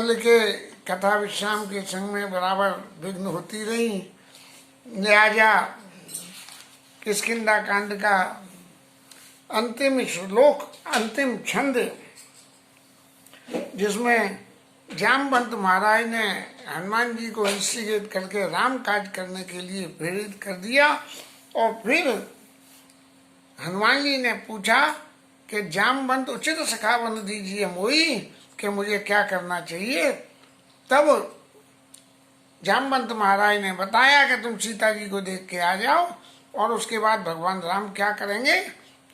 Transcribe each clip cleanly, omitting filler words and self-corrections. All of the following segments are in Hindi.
मुल्य के कथा विश्राम के संग में बराबर विघ्न होती रही। लिहाजा किष्किंधा कांड का अंतिम श्लोक, अंतिम छंद, जिसमें जामवंत महाराज ने हनुमान जी को इंस्टिगेट करके राम काज करने के लिए प्रेरित कर दिया, और फिर हनुमान जी ने पूछा कि जामवंत उचित सखा बन दीजिए मोई, कि मुझे क्या करना चाहिए। तब जामवंत महाराज ने बताया कि तुम सीता जी को देख के आ जाओ, और उसके बाद भगवान राम क्या करेंगे,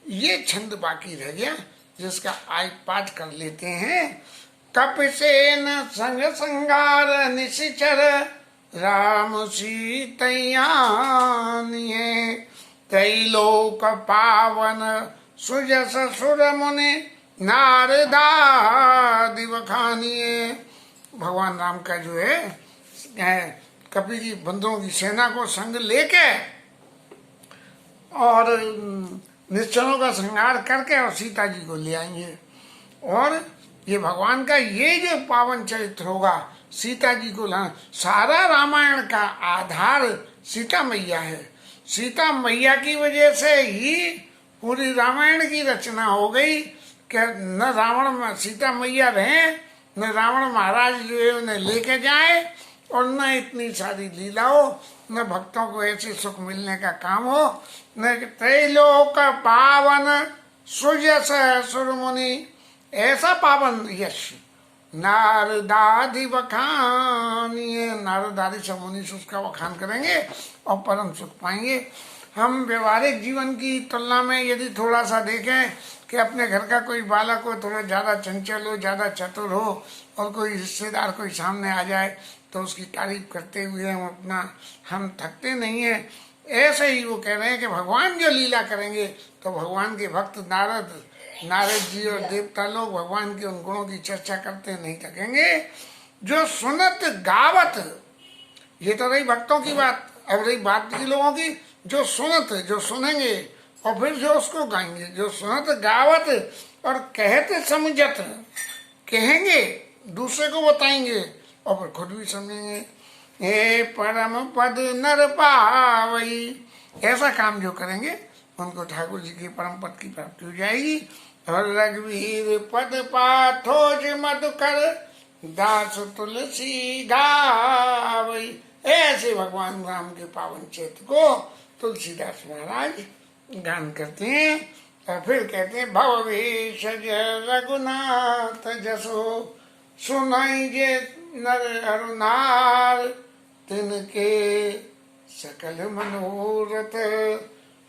ये छंद बाकी रह गया, जिसका आज पाठ कर लेते हैं। कपिसेन संग संगार निशिचर राम सीतैया त्रैलोक पावन सुजस सुर मुनि नारदादि बखानिए। भगवान राम का जो है कपि की बंदरों की सेना को संग लेके और निश्चरों का संहार करके और सीता जी को ले आएंगे। और ये भगवान का ये जो पावन चरित्र होगा, सीता जी को लाना। सारा रामायण का आधार सीता मैया है। सीता मैया की वजह से ही पूरी रामायण की रचना हो गई कि न रावण में सीता मैया रहे, न रावण महाराज जो है उन्हें लेके जाए, और न इतनी सारी लीला हो, न भक्तों को ऐसे सुख मिलने का काम हो, न त्रैलोक पावन सुजस सुरमुनि, ऐसा पावन यश नारदादि बखानिए। नारदादि सब मुनि से उसका बखान करेंगे और परम सुख पाएंगे। हम व्यवहारिक जीवन की तुलना में यदि थोड़ा सा देखें कि अपने घर का कोई बालक हो, थोड़ा ज़्यादा चंचल हो, ज़्यादा चतुर हो, और कोई रिश्तेदार कोई सामने आ जाए तो उसकी तारीफ करते हुए हम थकते नहीं हैं। ऐसे ही वो कह रहे हैं कि भगवान जो लीला करेंगे तो भगवान के भक्त नारद जी और देवता लोग भगवान के उन गुणों की चर्चा करते नहीं थकेंगे। जो सुनत गावत, ये तो रही भक्तों की बात। अब रही बात की लोगों की, जो सुनत, जो सुनेंगे और फिर जो उसको गाएंगे। जो सुनत गावत और कहते समझत, कहेंगे दूसरे को बताएंगे और फिर खुद भी समझेंगे। हे परम पद नर पावई, ऐसा काम जो करेंगे उनको ठाकुर जी के परम पद की प्राप्ति हो जाएगी। और रघुवीर पद पाथोज मधुकर दास तुलसी गावई, ऐसे भगवान राम के पावन चरित्र को तुलसीदास महाराज गान करते हैं। और फिर कहते हैं भवेशज रघुनाथ जसो सुनाई जे नर अरुनार, तिनके सकल मनोरथ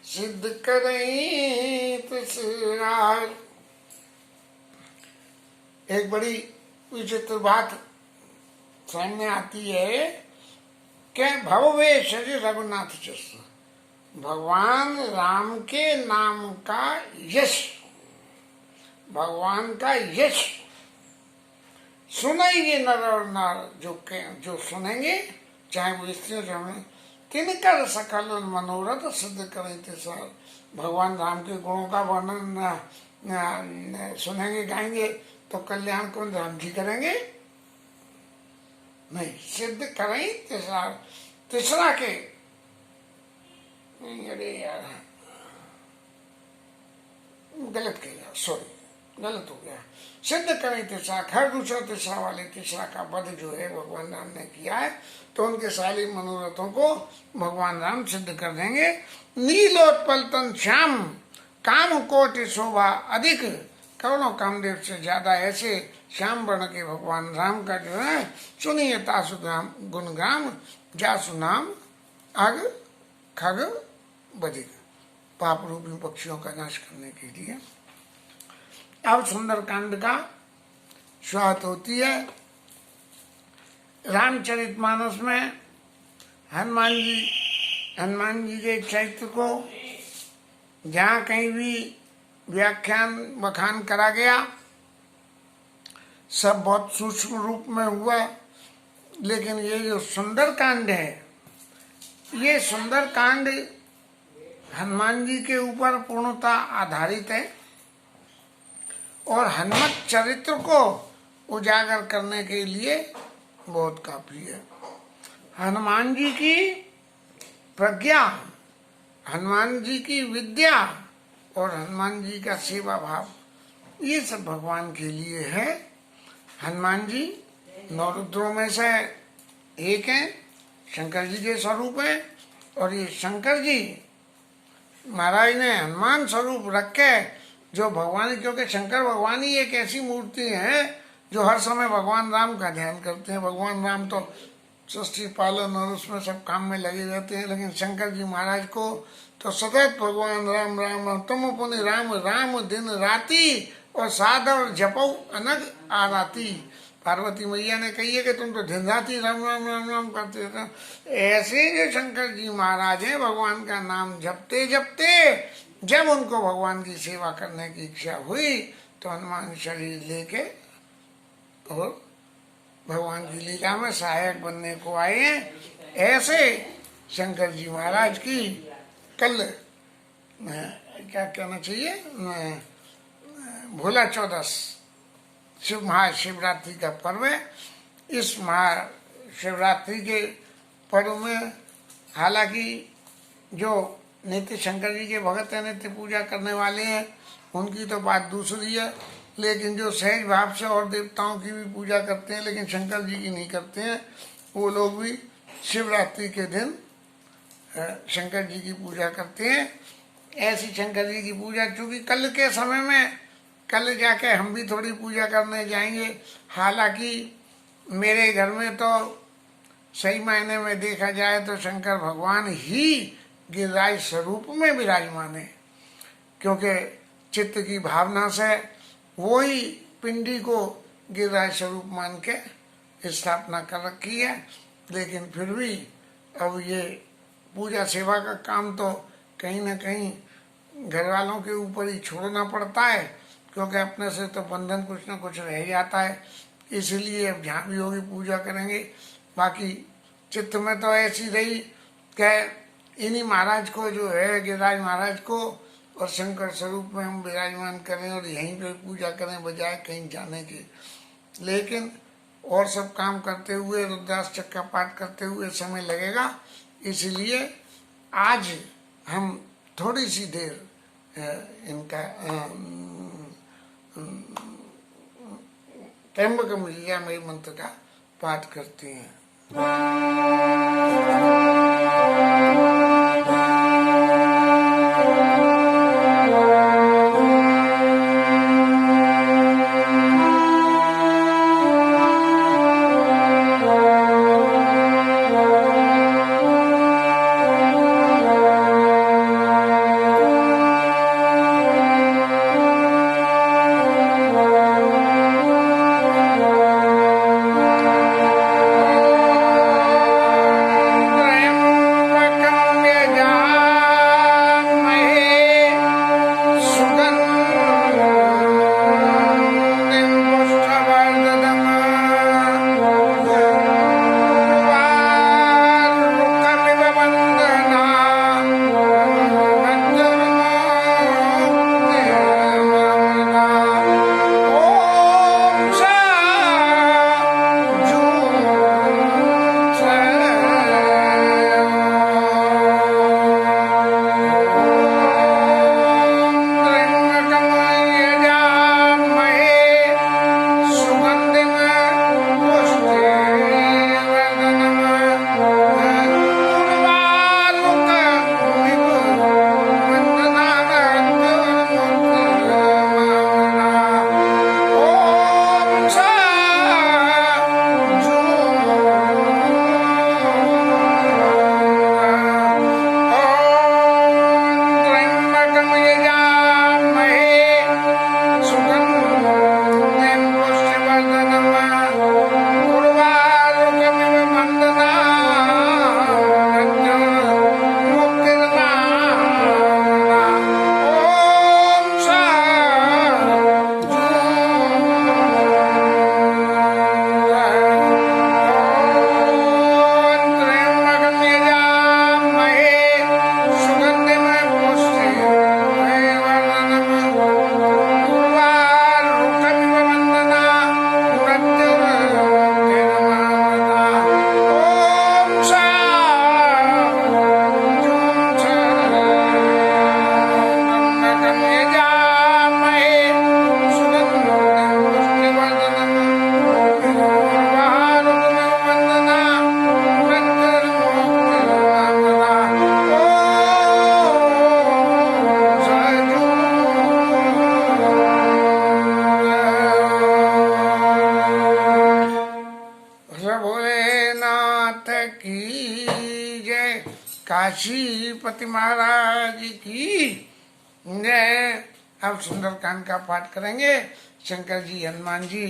सिद्ध करई तिसरार। एक बड़ी विचित्र बात सामने आती है कि भवेशज रघुनाथ जसो, भगवान राम के नाम का यश, भगवान का यश सुनाइए नर और नार, जो सुनेंगे, चाहे वो स्त्री हो, तिनकर सकल मनोरथ सिद्ध करें तिसरार। भगवान राम के गुणों का वर्णन सुनेंगे, गाएंगे तो कल्याण कौन राम जी करेंगे? नहीं, सिद्ध करें तिसरार। तीसरा के, अरे यार गलत कह गया, सॉरी गलत हो गया। सिद्ध करें तीसरा, खैर दूसरा तीसरा वाले तीसरा का वध जो है भगवान राम ने किया है, तो उनके सारे मनोरथों को भगवान राम सिद्ध कर देंगे। नीलोत्पल तन श्याम काम कोटि शोभा अधिक, करोड़ों कामदेव से ज्यादा ऐसे श्याम वर्ण के भगवान राम का जो है सुनिए तासु गुणगान, जासु नाम आग खग बधिक, पाप रूपी पक्षियों का नाश करने के लिए। अब सुंदरकांड का शुरुआत होती है। रामचरितमानस में हनुमान जी के चरित्र को जहाँ कहीं भी व्याख्यान बखान करा गया, सब बहुत सूक्ष्म रूप में हुआ। लेकिन ये जो सुंदरकांड है, ये सुंदरकांड हनुमान जी के ऊपर पूर्णतः आधारित है, और हनुमत चरित्र को उजागर करने के लिए बहुत काफी है। हनुमान जी की प्रज्ञा, हनुमान जी की विद्या और हनुमान जी का सेवा भाव, ये सब भगवान के लिए है। हनुमान जी नौ रुद्रों में से एक हैं, शंकर जी के स्वरूप हैं। और ये शंकर जी महाराज ने हनुमान स्वरूप रखे जो भगवान, क्योंकि शंकर भगवान ही एक ऐसी मूर्ति है जो हर समय भगवान राम का ध्यान करते हैं। भगवान राम तो सृष्टि पालन और उसमें सब काम में लगे रहते हैं, लेकिन शंकर जी महाराज को तो सतत भगवान राम राम राम, तुम पुनि राम राम दिन राति और साधव जपो अनग आराती। पार्वती मैया ने कही है कि तुम तो दिन राति राम राम राम राम करते थे। ऐसे जो शंकर जी महाराज हैं, भगवान का नाम जपते जपते जब उनको भगवान की सेवा करने की इच्छा हुई तो हनुमान शरीर लेके और भगवान की लीला में सहायक बनने को आए हैं। ऐसे शंकर जी महाराज की कल क्या कहना चाहिए, भोला चौदस शिव महाशिवरात्रि का पर्व है। इस महाशिवरात्रि के पर्व में हालांकि जो नित्य शंकर जी के भगत हैं, नित्य पूजा करने वाले हैं, उनकी तो बात दूसरी है, लेकिन जो सहज भाव से और देवताओं की भी पूजा करते हैं लेकिन शंकर जी की नहीं करते हैं, वो लोग भी शिवरात्रि के दिन शंकर जी की पूजा करते हैं। ऐसी शंकर जी की पूजा, चूँकि कल के समय में कल जाके हम भी थोड़ी पूजा करने जाएंगे। हालांकि मेरे घर में तो सही मायने में देखा जाए तो शंकर भगवान ही गिरिराज स्वरूप में विराजमान है, क्योंकि चित्त की भावना से वो ही पिंडी को गिरिराज स्वरूप मान के स्थापना कर रखी है। लेकिन फिर भी अब ये पूजा सेवा का काम तो कहीं ना कहीं घर वालों के ऊपर ही छोड़ना पड़ता है, क्योंकि अपने से तो बंधन कुछ ना कुछ रह जाता है। इसलिए अब जहाँ भी होगी पूजा करेंगे। बाकी चित्त में तो ऐसी रही कि इन्हीं महाराज को जो है गिरिराज महाराज को और शंकर स्वरूप में हम विराजमान करें और यहीं पे पूजा करें बजाय कहीं जाने के। लेकिन और सब काम करते हुए रुद्राष्टक का पाठ करते हुए समय लगेगा, इसलिए आज हम थोड़ी सी देर इनका त्र्यंबकम यजामहे मंत्र का पाठ करते हैं। त्र्यंबकम काशीपति महाराज की जय। अब सुंदरकांड का पाठ करेंगे। शंकर जी हनुमान जी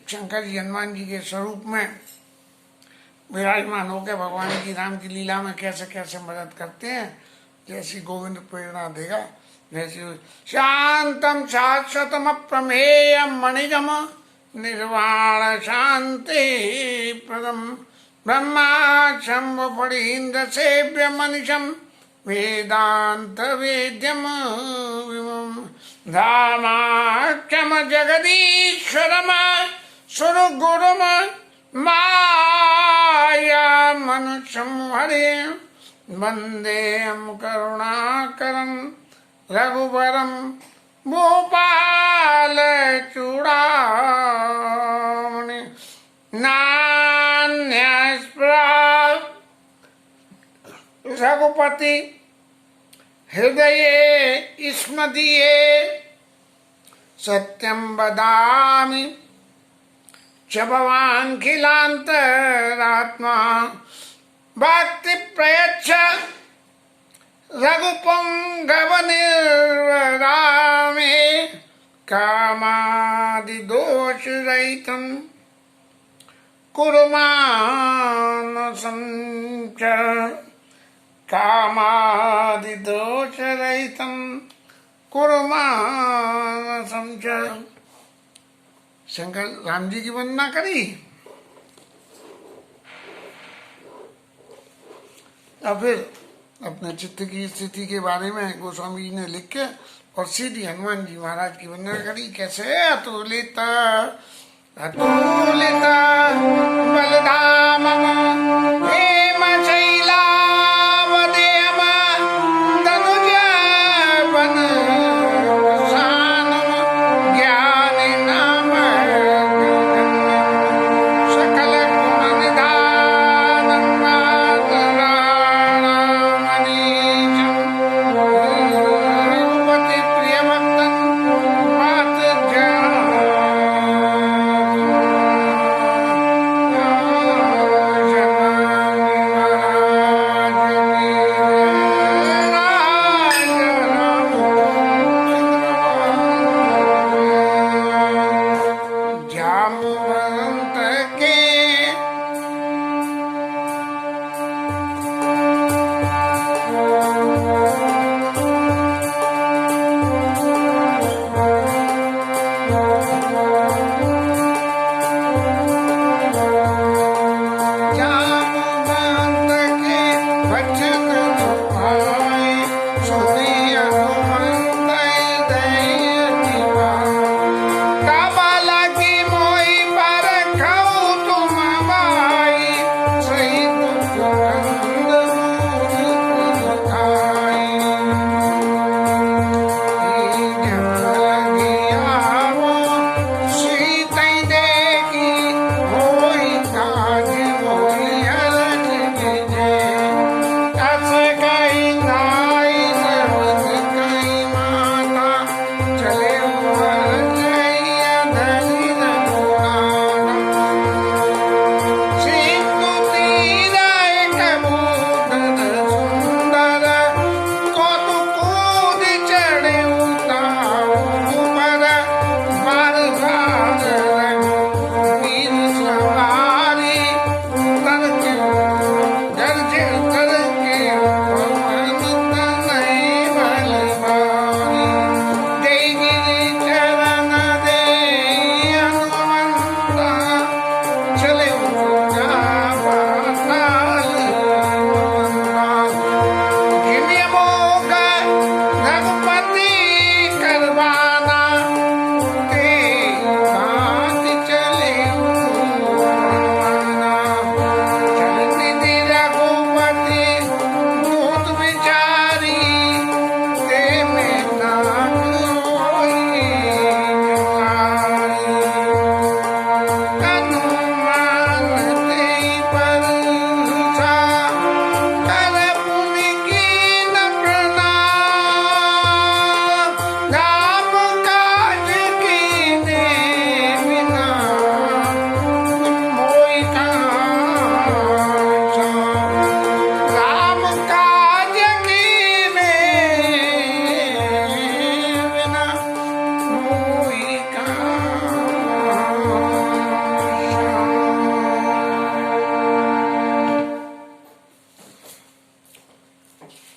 शंकर जी हनुमान जी के स्वरूप में विराजमान होकर भगवान की राम की लीला में कैसे कैसे मदद करते हैं, जैसी गोविंद प्रेरणा देगा। जैसे शांतम शाश्वतम प्रमेयम मणिगम निर्वाण शांति प्रदम ब्रह्मा शंभ फणीन्द्र सेव्य मनिषम वेदांत वेद्यम विमम धामाक्षम जगदीश्वरम सुरगुरुम माया मनुष्यम हरे वंदेयम करुणाकरम रघुवरम भूपाल चूड़ामणि नान्यस्पृहा रघुपति हृदये स्मदीये सत्यं वदामि च भवान् खिलान्तरात्मा भक्ति प्रयच्छ रघुपुङ्गवनिर्वरामे कामादिदोषरहितं कुरु मानसं च कामादिदोषरहितं कुरु मानसं च। शंकर राम जी की वंदना करी। और फिर अपने चित्त की स्थिति के बारे में गोस्वामी जी ने लिख के और सीधी हनुमान जी महाराज की वंदना करी। कैसे? अतुलित अतुलित बलधाम हेम शैलावदेम तनुज वन सानम ज्ञानी नाम सकल गुण निधानं मातरामणीशं रघुपति प्रिय भक्तन मात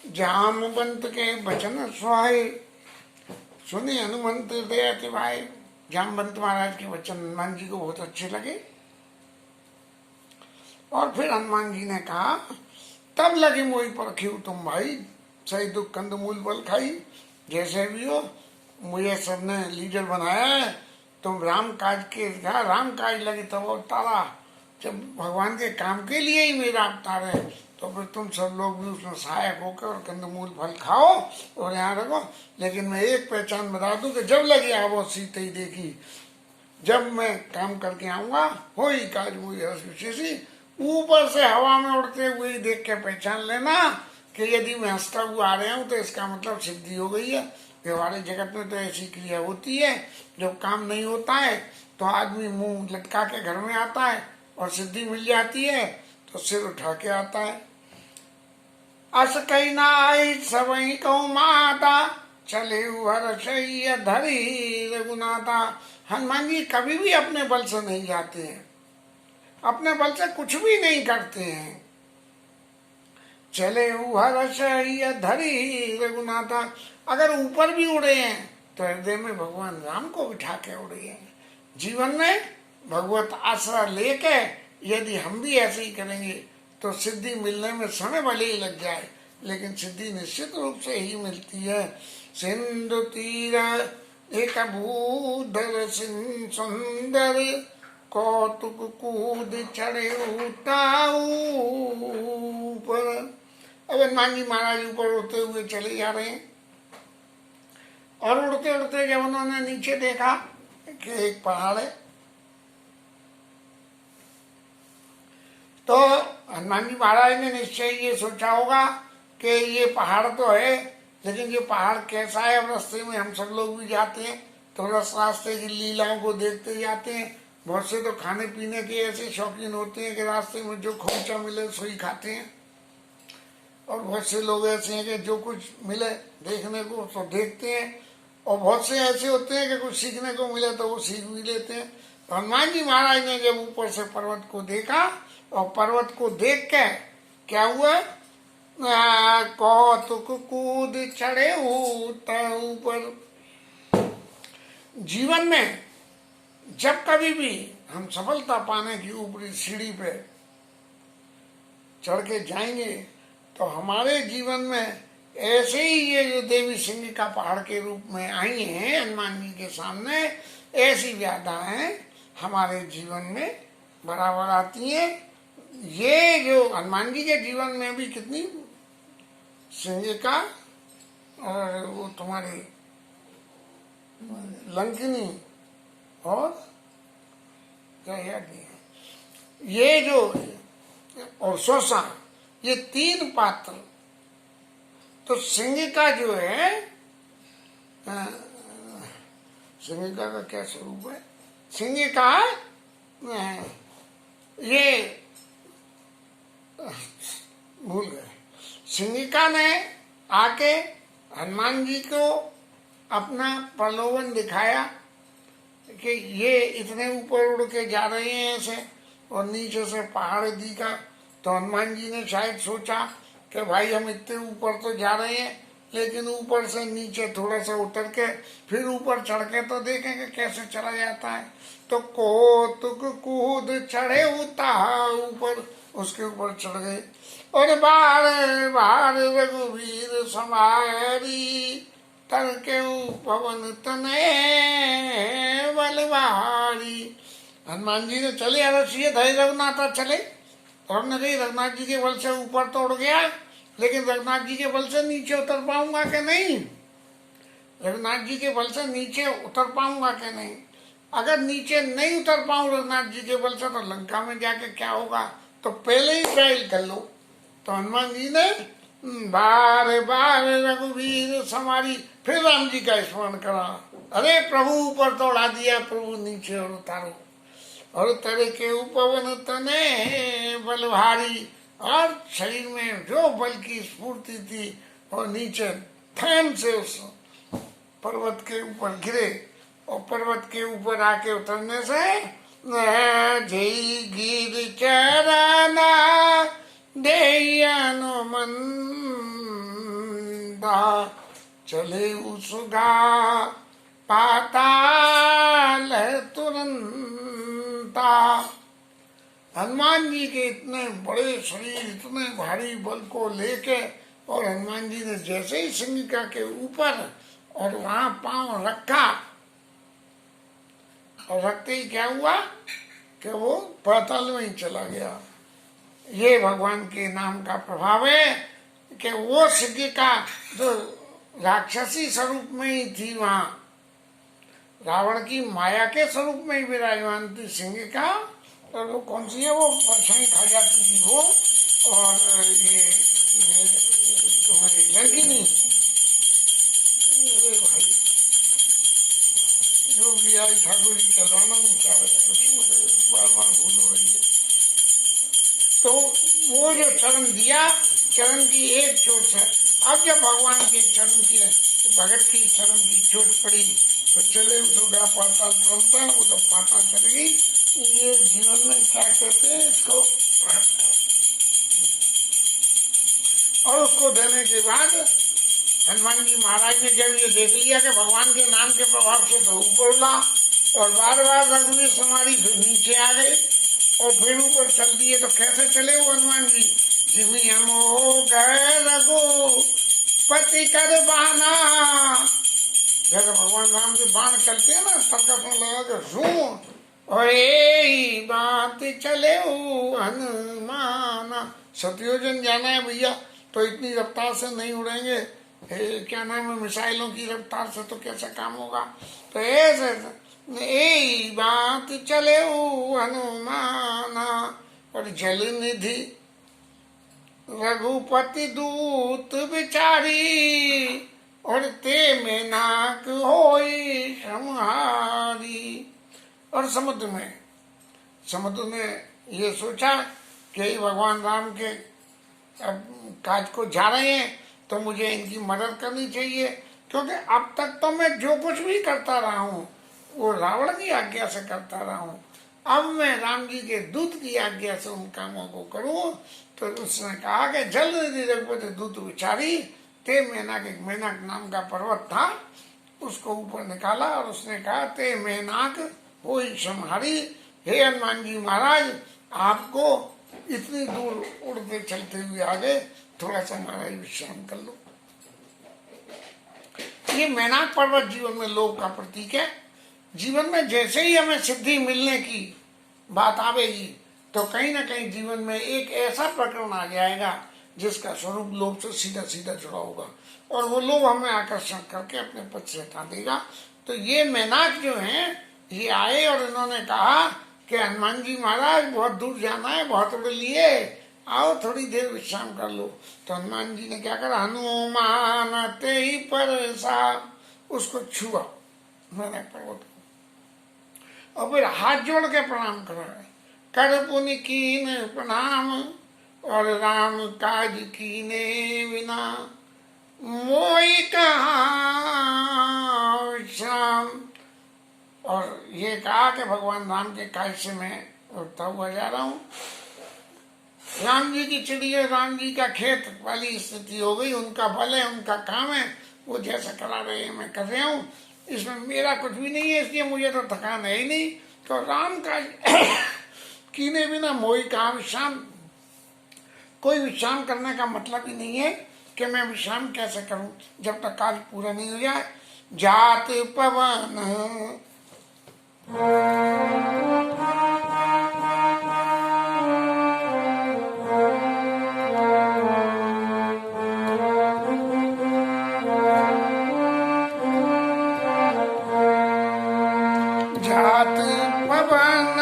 जामवंत के वचन सुहाए, सुने हनुमंत दया तिवाए। जामवंत महाराज के वचन हनुमान जी को बहुत अच्छे लगे और फिर हनुमान जी ने कहा, तब लगे मोई परखियो तुम भाई, सही दुख कंद मूल बल खाई। जैसे भी हो मुझे सबने लीडर बनाया है, तुम राम काज के राम काज लगे तब अवतारा। जब भगवान के काम के लिए ही मेरा अवतार है, तो फिर तुम सब लोग भी उसमें सहायक होकर और कंदमूल फल खाओ और यहाँ रखो। लेकिन मैं एक पहचान बता दूं कि जब लगे आवो सीते ही देखी, जब मैं काम करके आऊंगा हो ही काज मुझे हर्ष विशेषी। ऊपर से हवा में उड़ते हुए ही देख के पहचान लेना कि यदि मैं हंसता हुआ आ रहा हूँ तो इसका मतलब सिद्धि हो गई है। व्यवहारिक जगत में तो ऐसी क्रिया होती है, जब काम नहीं होता है तो आदमी मुंह लटका के घर में आता है और सिद्धि मिल जाती है तो सिर उठा के आता है। अस कही ना आई सबई कहूँ माता, चले हर्षय धरी रघुनाथा। हनुमान जी कभी भी अपने बल से नहीं जाते हैं, अपने बल से कुछ भी नहीं करते हैं। चले हर्षय धरी रघुनाथा, अगर ऊपर भी उड़े हैं तो हृदय में भगवान राम को बिठा के उड़े हैं। जीवन में भगवत आश्रय लेके यदि हम भी ऐसे ही करेंगे तो सिद्धि मिलने में समय भले ही लग जाए, लेकिन सिद्धि निश्चित रूप से ही मिलती है। सिंधु तीर एक भूधर सुंदर, कौतुक कूद चढ़े ऊपर। अब हनुमान जी महाराज ऊपर उड़ते हुए चले जा रहे हैं और उड़ते उड़ते जब उन्होंने नीचे देखा कि एक पहाड़ है, तो हनुमान जी महाराज ने निश्चय ये सोचा होगा कि ये पहाड़ तो है, लेकिन ये पहाड़ कैसा है। रास्ते में हम सब लोग भी जाते हैं तो रास्ते की लीलाओं को देखते जाते हैं। बहुत से तो खाने पीने के ऐसे शौकीन होते हैं कि रास्ते में जो खोचा मिले सो ही खाते हैं, और बहुत से लोग ऐसे हैं कि जो कुछ मिले देखने को तो देखते हैं, और बहुत से ऐसे होते हैं कि कुछ सीखने को मिले तो वो सीख भी लेते हैं। तो हनुमान जी महाराज ने जब ऊपर से पर्वत को देखा और पर्वत को देख के क्या हुआ, कौतुक कूद चढ़े ऊपर। जीवन में जब कभी भी हम सफलता पाने की ऊपरी सीढ़ी पे चढ़ के जाएंगे तो हमारे जीवन में ऐसे ही ये जो देवी सिंह का पहाड़ के रूप में आई हैं हनुमान जी के सामने, ऐसी व्याधाएं हमारे जीवन में बराबर आती हैं। ये जो हनुमान जी के जीवन में भी कितनी सिंह का और वो तुम्हारी लंकिनी और क्या याद नहीं है, ये जो और सोसा, ये तीन पात्र। तो सिंह का जो है सिंहिका का क्या स्वरूप है, सिंह का ये भूल गए। सिंहिका ने आके हनुमान जी को अपना प्रलोभन दिखाया कि ये इतने ऊपर उड़ के जा रहे हैं ऐसे, और नीचे से पहाड़ दिखा। तो हनुमान जी ने शायद सोचा कि भाई हम इतने ऊपर तो जा रहे हैं, लेकिन ऊपर से नीचे थोड़ा सा उतर के फिर ऊपर चढ़ के तो देखेंगे कैसे चला जाता है। तो कौतुक कूद चढ़े ऊपर, उसके ऊपर चढ़ गए और बार बार रघुवीर समारी, तर के पवन तने बलवारी। हनुमान जी ने चले अरसिए धैर्य रघुनाथ चले, और हमने कही रघुनाथ जी के बल से ऊपर तो उड़ गया, लेकिन रघुनाथ जी के बल से नीचे उतर पाऊंगा कि नहीं, रघुनाथ जी के बल से नीचे उतर पाऊंगा कि नहीं। अगर नीचे नहीं उतर पाऊं रघुनाथ जी के बल से तो लंका में जाके क्या होगा, तो पहले ही ट्रायल कर लो। तो हनुमान जी ने बार बार रघुवीर समारी, फिर राम जी का स्मरण करा, अरे प्रभु ऊपर तो उड़ा दिया, प्रभु नीचे और उतारो, और तेरे के पवन तने बल भारी। और शरीर में जो बल की स्फूर्ति थी और नीचे थैम से उस पर्वत के ऊपर गिरे, और पर्वत के ऊपर आके उतरने से जय गिर चरना दे हनुमंत चले उसगा पाताल तुरंता। हनुमान जी के इतने बड़े शरीर, इतने भारी बल को लेके, और हनुमान जी ने जैसे ही सिंहिका के ऊपर और वहां पांव रखा, और रखते ही क्या हुआ कि वो पाताल में ही चला गया। ये भगवान के नाम का प्रभाव है कि वो सिंहिका जो राक्षसी स्वरूप में ही थी, वहां रावण की माया के स्वरूप में ही विराजमान थी सिंहिका, और वो कौन सी है, वो परछाई खा जाती थी वो, और ये तुम्हारी लड़की नहीं, अरे भाई जो भी आई ठाकुर जी चलवाना नहीं चाह रहे, कुछ बार बार भूल हो रही है। तो वो जो चरण दिया, चरण की एक चोट से, अब जब भगवान के चरण की भगत की चरण की चोट पड़ी तो चले उठा पाताल तुरंता, वो तो पाताल चल गई। ये जीवन में क्या कहते हैं इसको, और उसको देने के बाद हनुमान जी महाराज ने जब ये देख लिया कि भगवान के नाम के प्रभाव से तो ऊपर उड़ा, और बार बार रघुवीर समारी फिर नीचे आ गए, और फिर ऊपर चल दिए। तो कैसे चले वो हनुमान जी, जिमी हम हो गए रघु पति कर बहाना। जैसे भगवान राम के बाण चलते हैं ना, तर्कस में लगा के जूं, और यही बात चले हनुमान। सत्योजन जाना है भैया, तो इतनी रफ्तार से नहीं उड़ेंगे, क्या नाम है, मिसाइलों की रफ्तार से तो कैसा काम होगा। तो ऐसे यही बात चले हनुमान, और जल निधि रघुपति दूत बिचारी, और ते में नाक होई सम्हारी। और समुद्र ने ये सोचा कि भगवान राम के अब काज को जा रहे हैं, तो मुझे इनकी मदद करनी चाहिए, क्योंकि अब तक तो मैं जो कुछ भी करता रहा हूँ वो रावण की आज्ञा से करता रहा हूँ, अब मैं राम जी के दूत की आज्ञा से उन कामों को करूँ। तो उसने कहा कि जल निधि रघुपति दूत विचारी, ते मेनाक, एक मेनाक नाम का पर्वत था, उसको ऊपर निकाला, और उसने कहा ते मेनाक हो सम्हारी। हे हनुमान जी महाराज, आपको इतनी दूर उड़ते चलते हुए आगे, थोड़ा सा महाराज विश्राम कर लो। ये मेनाक पर्वत जीवन में लोभ का प्रतीक है। जीवन में जैसे ही हमें सिद्धि मिलने की बात आवेगी, तो कहीं ना कहीं जीवन में एक ऐसा प्रकरण आ जाएगा जिसका स्वरूप लोभ से सीधा सीधा जुड़ा होगा, और वो लोभ हमें आकर्षण करके अपने पद से हटा देगा। तो ये मेनाक जो हैं, ये आए और इन्होंने कहा कि हनुमान जी महाराज बहुत दूर जाना है, बहुत उड़ लिए, आओ थोड़ी देर विश्राम कर लो। तो हनुमान जी ने क्या करा, हनुमान ते ही पर सा, उसको छुआ मैंने पर्वत को, और फिर हाथ जोड़ के प्रणाम करा, कर पुनि कीन प्रणाम, और राम काज कीने बिना मोई कहा श्याम। और ये कहा कि भगवान राम के काज से मैं उड़ता हुआ जा रहा हूँ। राम जी की चिड़िया, राम जी का खेत वाली स्थिति हो गई, उनका बल है, उनका काम है, वो जैसा करा रहे हैं मैं कर रहा हूँ, इसमें मेरा कुछ भी नहीं है, इसलिए मुझे तो थकान है ही नहीं। तो राम का कीने बिना मोई कहा विश्राम, कोई विश्राम करने का मतलब ही नहीं है कि मैं विश्राम कैसे करूं जब तक काज पूरा नहीं हो जाए। जात पवन जात पवन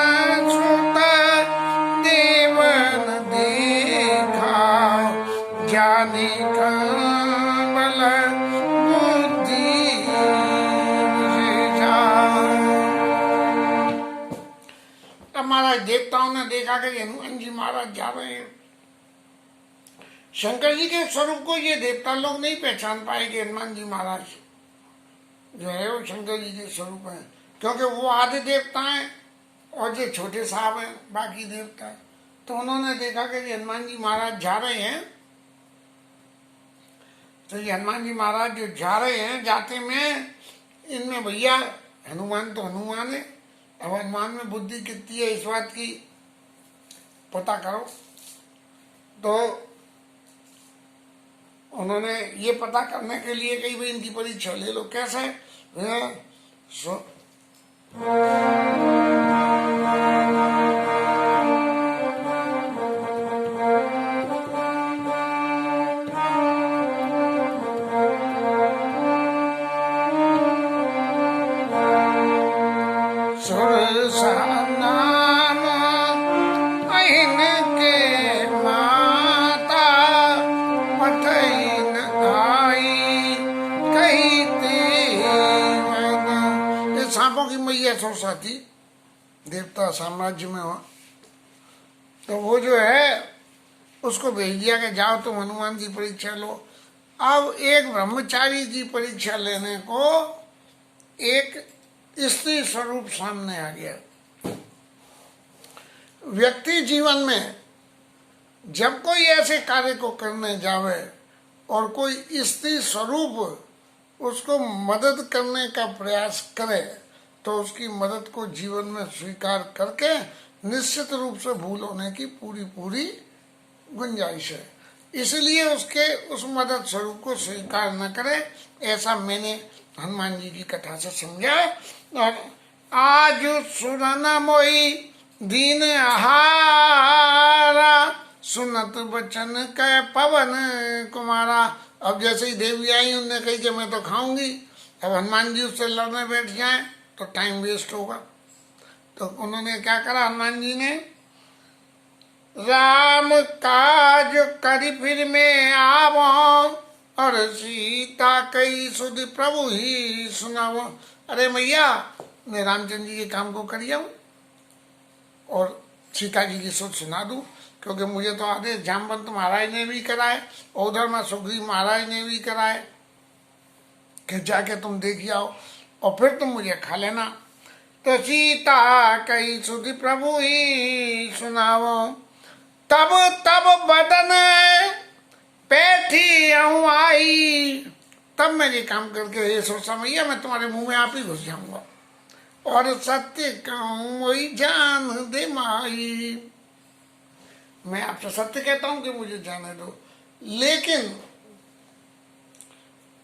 सुत देवन देखा, जाने कमल बुद्धि महाराज देवताओं ने देखा कि हनुमान जी महाराज जा रहे हैं। शंकर जी के स्वरूप को ये देवता लोग नहीं पहचान पाए कि हनुमान जी महाराज जो है वो शंकर जी के स्वरूप है, क्योंकि वो आदि देवता हैं और जो छोटे साहब हैं बाकी देवता हैं। तो उन्होंने देखा कि हनुमान जी महाराज जा रहे हैं, तो ये हनुमान जी महाराज जो जा रहे हैं, जाते में इनमें भैया हनुमान तो हनुमान है, अब हनुमान में बुद्धि कितनी है इस बात की पता करो। तो उन्होंने ये पता करने के लिए कही भाई इनकी परीक्षा ले लो। कैसे? सांपों की मैया सोचा थी देवता साम्राज्य में हो, तो वो जो है उसको भेज दिया कि जाओ तुम हनुमान की परीक्षा लो। अब एक ब्रह्मचारी की परीक्षा लेने को एक स्त्री स्वरूप सामने आ गया। व्यक्ति जीवन में जब कोई ऐसे कार्य को करने जावे और कोई स्त्री स्वरूप उसको मदद करने का प्रयास करे तो उसकी मदद को जीवन में स्वीकार करके निश्चित रूप से भूल होने की पूरी गुंजाइश है। इसलिए उसके उस मदद स्वरूप को स्वीकार न करे, ऐसा मैंने हनुमान जी की कथा से समझा। और आज सुरना मोई दीन आहारा, सुनत बचन कह पवन कुमारा। अब जैसे ही देवी आई उनने कही कि मैं तो खाऊंगी, अब हनुमान जी उससे लड़ने बैठ जाए तो टाइम वेस्ट होगा। तो उन्होंने क्या करा, हनुमान जी ने राम काज करी फिर में आवो, और सीता कई सुध प्रभु ही सुनावो। अरे मैया मैं रामचंद्र जी के काम को कर आऊं और सीता जी की सुध सुना दूं, क्योंकि मुझे तो आदेश जामवंत महाराज ने भी कराए, उधर में सुग्रीव महाराज ने भी कराए कि जाके तुम देखिए आओ और फिर तुम मुझे खा लेना। तो सीता कई सुधि प्रभु ही सुनावो, तब तब बदन पैठी आऊं आई। तब मैं ये काम करके ये सोचा मैया मैं तुम्हारे मुंह में आप ही घुस जाऊंगा, और सत्य कहूं वही जान दे माई। मैं आपसे सत्य कहता हूं कि मुझे जाने दो, लेकिन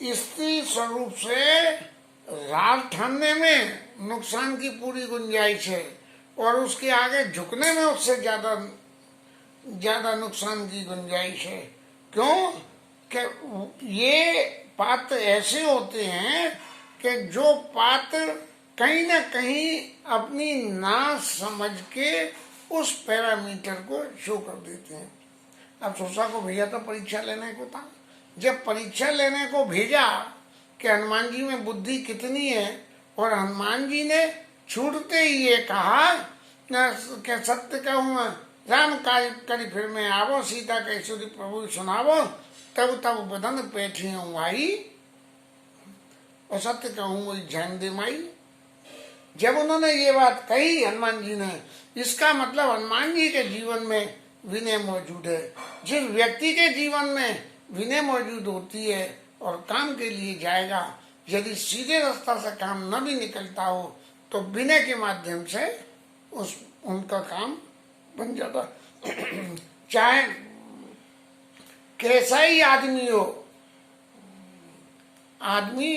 स्त्री स्वरूप से राज ठानने में नुकसान की पूरी गुंजाइश है, और उसके आगे झुकने में उससे ज्यादा नुकसान की गुंजाइश है। क्यों? कि ये पात्र ऐसे होते हैं कि जो पात्र कहीं ना कहीं अपनी ना समझ के उस पैरामीटर को शो कर देते हैं। अब सोचा को भैया तो परीक्षा लेने को था, जब परीक्षा लेने को भेजा कि हनुमान जी में बुद्धि कितनी है, और हनुमान जी ने छूटते ही ये कहा कि सत्य कहूँ राम काज करी फिर में आवो, सीता कैसे प्रभु सुनावो, तब तब बदन पैठी आई, और सत्य कहूँ वही जान दे माई। जब उन्होंने ये बात कही हनुमान जी ने, इसका मतलब हनुमान जी के जीवन में विनय मौजूद है। जिस व्यक्ति के जीवन में विनय मौजूद होती है और काम के लिए जाएगा, यदि सीधे रास्ता से काम न भी निकलता हो तो विनय के माध्यम से उनका काम बन जाता। चाहे कैसा ही आदमी हो, आदमी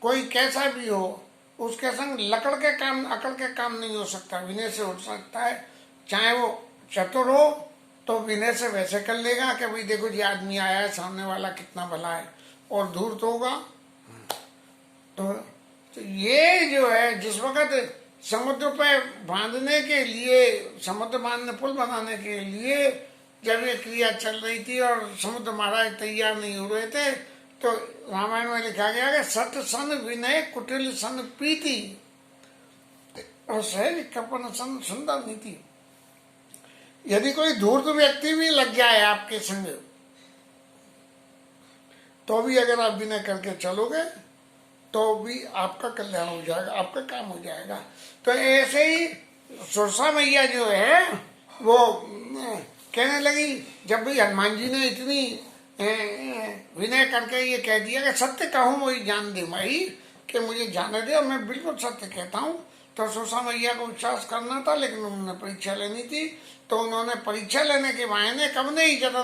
कोई कैसा भी हो, उसके संग लकड़ के काम अकड़ के काम नहीं हो सकता, विनय से हो सकता है। चाहे वो चतुर हो तो विनय से वैसे कर लेगा कि भाई देखो जी आदमी आया है, सामने वाला कितना भला है, और धूर्त होगा तो ये जो है जिस वक्त समुद्र पे बांधने के लिए, समुद्र बांधने पुल बनाने के लिए जब ये क्रिया चल रही थी और समुद्र महाराज तैयार नहीं हो रहे थे, तो रामायण में लिखा गया कि सत सन विनय कुटिल सन प्रीति, और सहज कपन सन सुंदर नीति। यदि कोई धूर्त व्यक्ति भी लग जाए आपके संग, तो भी अगर आप विनय करके चलोगे तो भी आपका कल्याण हो जाएगा, आपका काम हो जाएगा। तो ऐसे ही सुरसा मैया जो है वो कहने लगी, जब भी हनुमान जी ने इतनी विनय करके ये कह दिया कि सत्य कहूँ वही जान दे माई, कि मुझे जाने दे और मैं बिल्कुल सत्य कहता हूँ। तो सुषमा मैया को विश्वास करना था, लेकिन उन्होंने परीक्षा लेनी थी। तो उन्होंने परीक्षा लेने के बहाने कब नहीं जतन